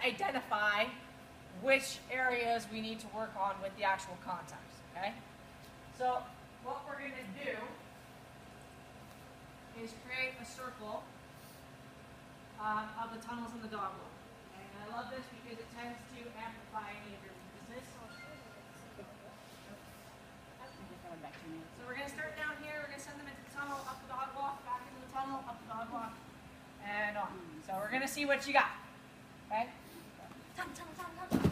identify which areas we need to work on with the actual contacts, okay? So what we're going to do is create a circle of the tunnels in the dog walk. And I love this because it tends to amplify any of your weaknesses. So we're going to start down here, we're going to send them into the tunnel, up the dog walk, back into the tunnel, up the dog walk, and on. So we're going to see what you got, okay? Tunnel, tunnel, tunnel, tunnel.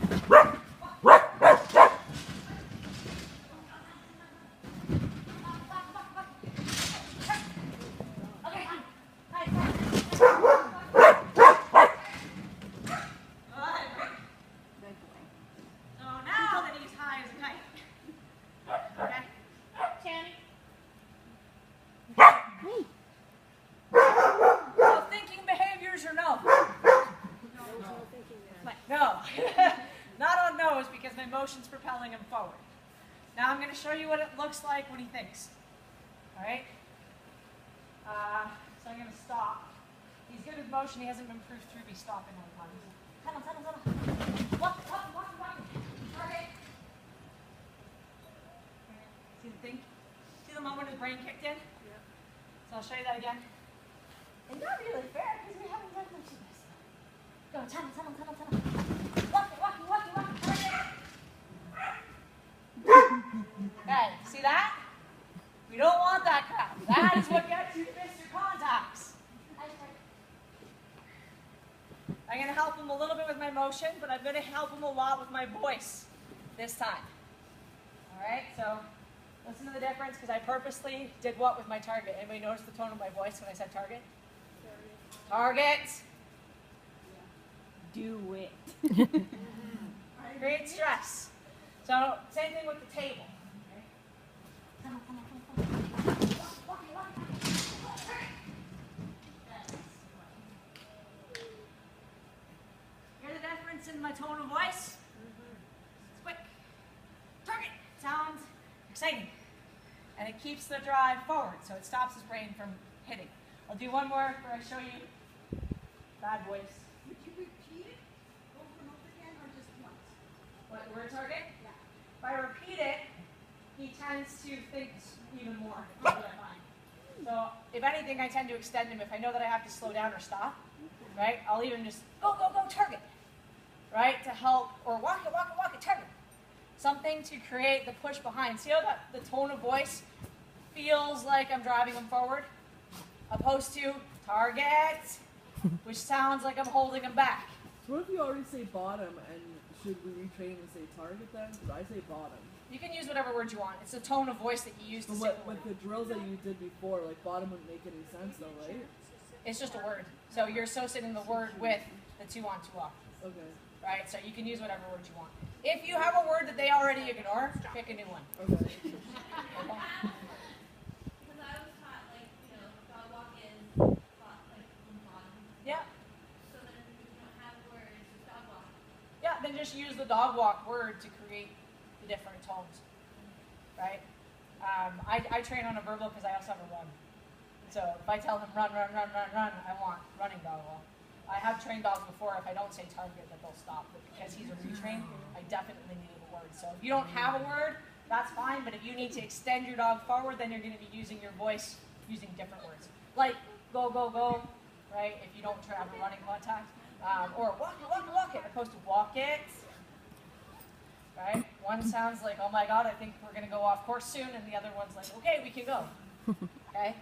Motion's propelling him forward. Now I'm going to show you what it looks like when he thinks. All right? So I'm going to stop. He's good with motion. He hasn't been proved through be stopping all the time. Tunnel, tunnel, tunnel. Walk, walk, walk, walk. Target. See the thing? See the moment his brain kicked in? Yeah. So I'll show you that again. It's not really fair because we haven't done much of this. Go, tunnel, tunnel, tunnel, tunnel. Walk, walk, walk, walk. Target. Okay, see that? We don't want that crap. That is what gets you to miss your contacts. I'm going to help him a little bit with my motion, but I'm going to help him a lot with my voice this time. Alright, so listen to the difference because I purposely did what with my target. Anybody notice the tone of my voice when I said target? Target! Do it. Create stress. So, same thing with the table. Okay? Hear the difference in my tone of voice? It's quick. Target sounds exciting. And it keeps the drive forward, so it stops his brain from hitting. I'll do one more where I show you bad voice. Would you repeat it over and over again or just once? What, the word target? If I repeat it, he tends to think even more. That's what I find. So, if anything, I tend to extend him. If I know that I have to slow down or stop, right, I'll even just go, go, go, target, right, to help, or walk it, target. Something to create the push behind. See how the tone of voice feels like I'm driving him forward? Opposed to target, which sounds like I'm holding him back. So what if you already say bottom and should we retrain and say target then? Because I say bottom. You can use whatever word you want. It's the tone of voice that you use to say the word. With the drills that you did before, like bottom wouldn't make any sense though, right? It's just a word. So you're associating the word with the 2 on 2 off. Okay. Right? So you can use whatever word you want. If you have a word that they already ignore, pick a new one. Okay. Okay? Because I was taught, like, dog walk is like bottom. Yeah. So then if you don't have words, it's dog walk. Yeah, then just use the dog walk word to create the different tones. Right? I train on a verbal because I also have a run. So if I tell him run, run, run, run, run, I want running dog walk. I have trained dogs before, if I don't say target, that they'll stop. But because he's a retrain, I definitely needed a word. So if you don't have a word, that's fine. But if you need to extend your dog forward, then you're going to be using your voice using different words. Like go, go, go, right? If you don't have a running contact. Or walk it, walk it, walk it, opposed to walk it. Right? One sounds like, oh my God, I think we're going to go off course soon. And the other one's like, okay, we can go. Okay?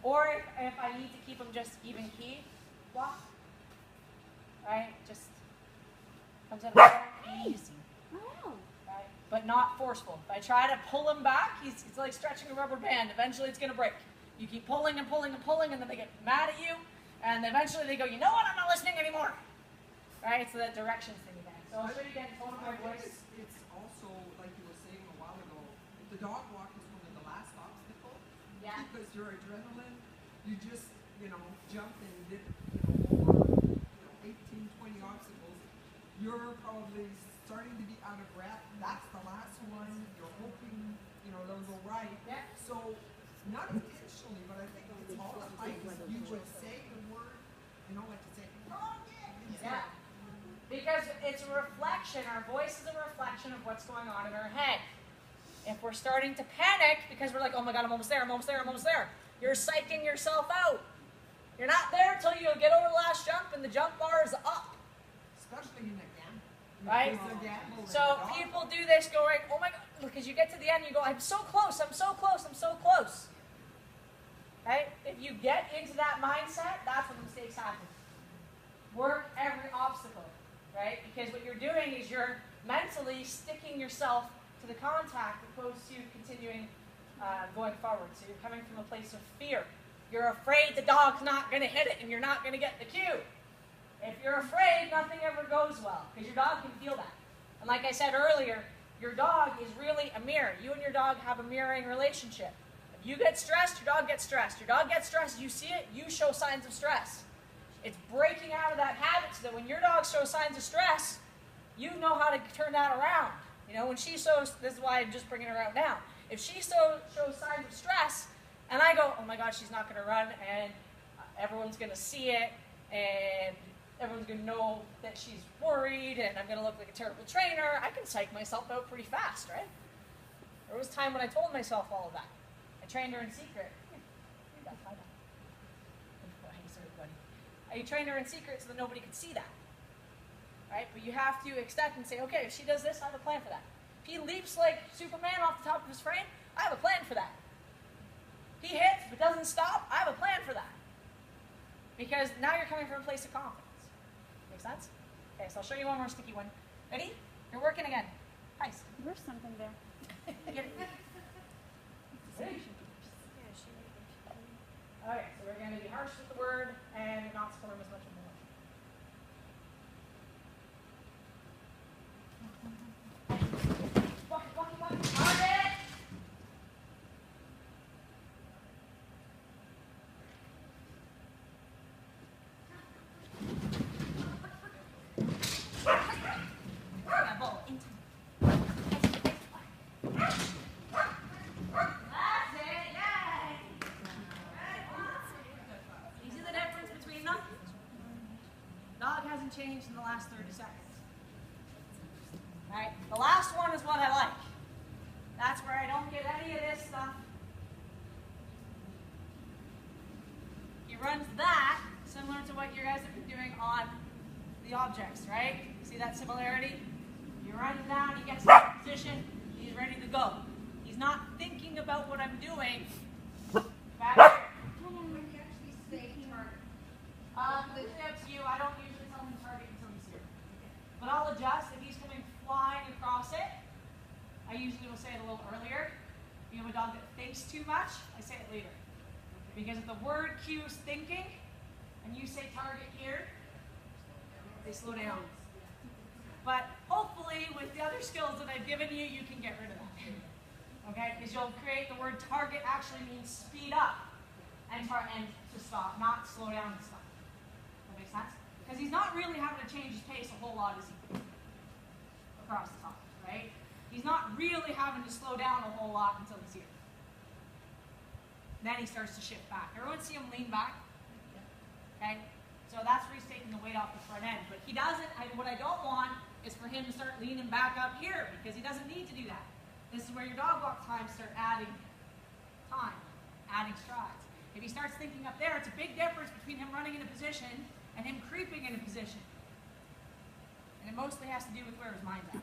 Or if I need to keep them just even key, walk. Right? Just comes out of easy. Right? But not forceful. If I try to pull him back, it's like stretching a rubber band. Eventually it's going to break. You keep pulling and pulling and pulling, and then they get mad at you, and eventually they go, you know what, I'm not listening anymore. Right? So that directions thing again. So I'll show you again, tone of my voice. It's also, like you were saying a while ago, if the dog walk is one of the last obstacles, Yeah. because your adrenaline, you just, jump and did, over, 18, 20 obstacles, you're probably starting to be out of breath. That's the last one. You're hoping, they'll go right. Yeah. So, not intentionally, but I think it's all the times you would say the word, like to say, oh, yeah. Yeah. Because it's a reflection, our voice is a reflection of what's going on in our head. If we're starting to panic because we're like, oh my God, I'm almost there, I'm almost there, I'm almost there. You're psyching yourself out. You're not there until you get over the last jump and the jump bar is up. Especially in a gamble. Right? It's a gamble. So people do this going, oh my God, because you get to the end, you go, I'm so close, I'm so close, I'm so close. Right? If you get into that mindset, that's when mistakes happen. Work every obstacle, right? Because what you're doing is you're mentally sticking yourself to the contact opposed to continuing going forward. So you're coming from a place of fear. You're afraid the dog's not going to hit it and you're not going to get the cue. If you're afraid, nothing ever goes well because your dog can feel that. And like I said earlier, your dog is really a mirror. You and your dog have a mirroring relationship. If you get stressed, your dog gets stressed. Your dog gets stressed, you see it, you show signs of stress. It's breaking out of that habit so that when your dog shows signs of stress, you know how to turn that around. You know, when she shows, this is why I'm just bringing her out now. If she shows signs of stress, and I go, oh my God, she's not going to run, and everyone's going to see it, and everyone's going to know that she's worried, and I'm going to look like a terrible trainer, I can psych myself out pretty fast, right? There was a time when I told myself all of that. I trained her in secret. I trained her in secret so that nobody could see that. Right? But you have to accept and say, okay, if she does this, I have a plan for that. If he leaps like Superman off the top of his frame, I have a plan for that. He hits but doesn't stop, I have a plan for that. Because now you're coming from a place of confidence. Make sense? Okay, so I'll show you one more sticky one. Ready? You're working again. Nice. There's something there. Get it. Ready? Okay, so we're going to be harsh with the word and not squirm as much more. Walk it. Target! Yeah, ball. In time. That's it, yay! You see the difference between them? Dog hasn't changed in the last 30 seconds. Right? The last one is what I like. That's where I don't get any of this stuff. He runs that, similar to what you guys have been doing on the objects, right? See that similarity? You run him down, he gets in position, he's ready to go. He's not thinking about what I'm doing. Back here. When you actually say target. It's up to you. I don't usually tell him to target until he's here. But I'll adjust. If he's coming flying across it, I usually will say it a little earlier. If you have a dog that thinks too much, I say it later. Because if the word cues thinking, and you say target here, they slow down. But hopefully, with the other skills that I've given you, you can get rid of that. Okay? Because you'll create the word target actually means speed up and to stop, not slow down and stop. That makes sense? Because he's not really having to change his pace a whole lot as he across the top, right? He's not really having to slow down a whole lot until he's here. Then he starts to shift back. Everyone see him lean back? Okay? So that's where he's taking the weight off the front end. But he doesn't, what I don't want is for him to start leaning back up here because he doesn't need to do that. This is where your dog walk times start adding time, adding strides. If he starts thinking up there, it's a big difference between him running in a position and him creeping in a position. And it mostly has to do with where his mind's at.